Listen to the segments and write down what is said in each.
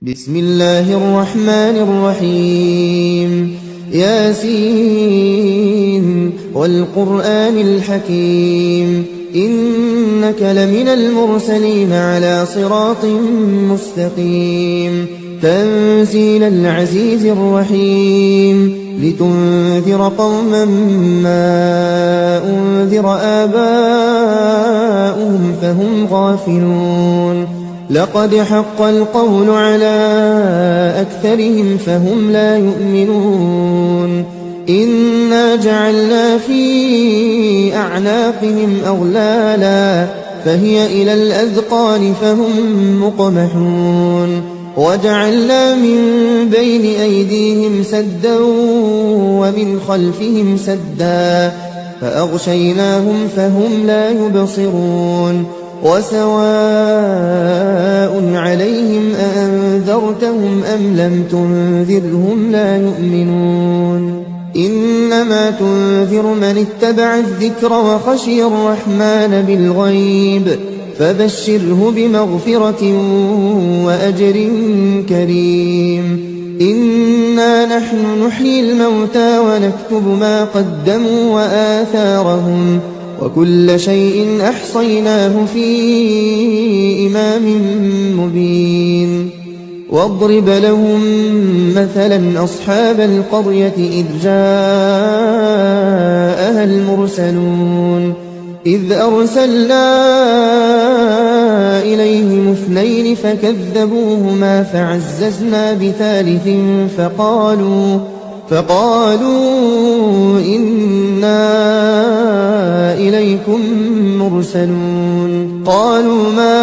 بسم الله الرحمن الرحيم ياسين والقرآن الحكيم إنك لمن المرسلين على صراط مستقيم تنزيل العزيز الرحيم لتنذر قوما ما أنذر آباؤهم فهم غافلون لقد حق القول على أكثرهم فهم لا يؤمنون إنا جعلنا في أعناقهم أغلالا فهي إلى الأذقان فهم مقمحون وجعلنا من بين أيديهم سدا ومن خلفهم سدا فأغشيناهم فهم لا يبصرون وسواء عليهم أأنذرتهم أم لم تنذرهم لا يؤمنون إنما تنذر من اتبع الذكر وخشي الرحمن بالغيب فبشره بمغفرة وأجر كريم إنا نحن نحيي الموتى ونكتب ما قدموا وآثارهم وكل شيء أحصيناه في إمام مبين واضرب لهم مثلا أصحاب القرية إذ جاءها المرسلون إذ أرسلنا إليهم اثنين فكذبوهما فعززنا بثالث فقالوا إنا إليكم مرسلون قالوا ما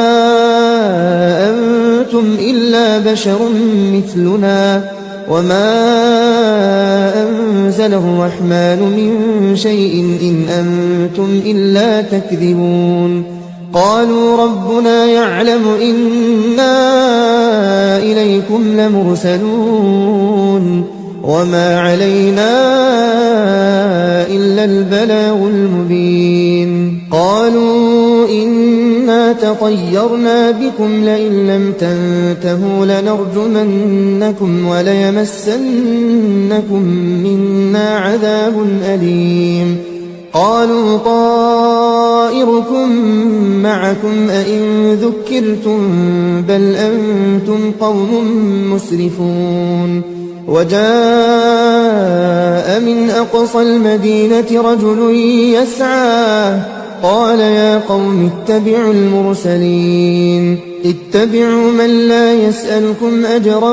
أنتم إلا بشر مثلنا وما أنزل الرحمن من شيء إن أنتم إلا تكذبون قالوا ربنا يعلم إنا إليكم لمرسلون وما علينا إلا البلاغ المبين قالوا إنا تطيرنا بكم لئن لم تنتهوا لنرجمنكم وليمسنكم منا عذاب أليم قالوا طائركم معكم أئن ذكرتم بل أنتم قوم مسرفون وجاء من أقصى المدينة رجل يسعى قال يا قوم اتبعوا المرسلين اتبعوا من لا يسألكم أجرا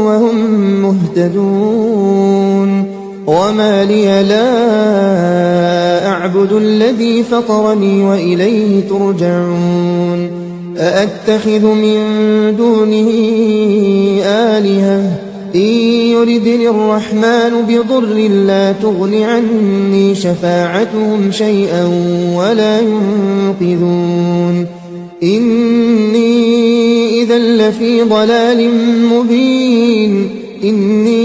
وهم مهتدون وما لي لا أعبد الذي فطرني وإليه ترجعون أأتخذ من دونه آلهة إن يردني الرحمن بضر لا تغن عني شفاعتهم شيئا ولا ينقذون إني إذا لفي ضلال مبين إني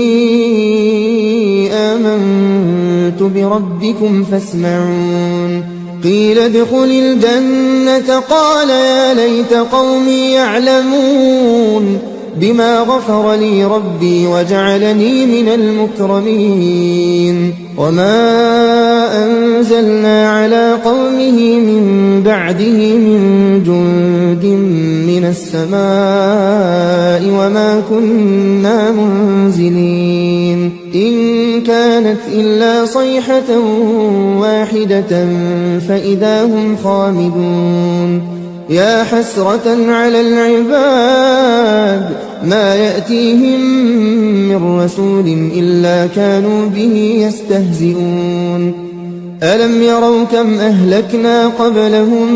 آمنت بربكم فاسمعون قيل ادخل الجنة قال يا ليت قومي يعلمون بما غفر لي ربي وجعلني من المكرمين وما أنزلنا على قومه من بعده من جند من السماء وما كنا منزلين إن كانت إلا صيحة واحدة فإذا هم خامدون يا حسرة على العباد ما يأتيهم من رسول إلا كانوا به يستهزئون ألم يروا كم أهلكنا قبلهم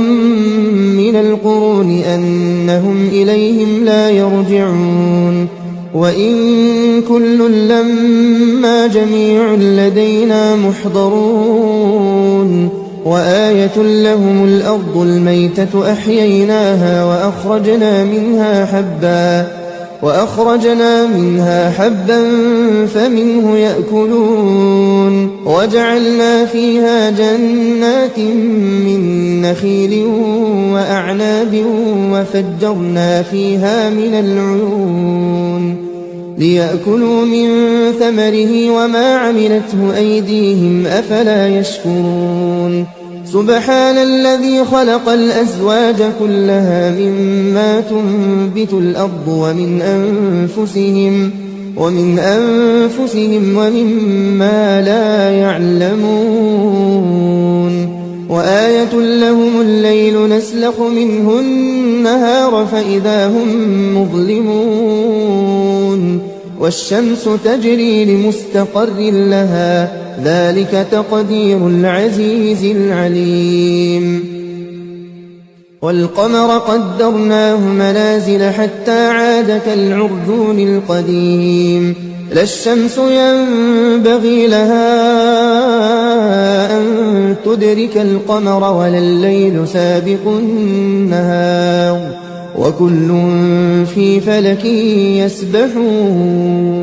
من القرون أنهم إليهم لا يرجعون وإن كل لما جميع لدينا محضرون وآية لهم الأرض الميتة أحييناها وأخرجنا منها حبا وأخرجنا منها حبا فمنه يأكلون وجعلنا فيها جنات من نخيل وأعناب وفجرنا فيها من العيون ليأكلوا من ثمره وما عملته أيديهم أفلا يشكرون سبحان الذي خلق الأزواج كلها مما تنبت الأرض ومن أنفسهم ومما لا يعلمون وآية لهم الليل نسلخ منه النهار فإذا هم مظلمون والشمس تجري لمستقر لها ذلك تقدير العزيز العليم والقمر قدرناه منازل حتى عاد كالعرجون القديم لا الشمس ينبغي لها أن تدرك القمر ولا الليل سابق النهار وكل في فلك يسبحون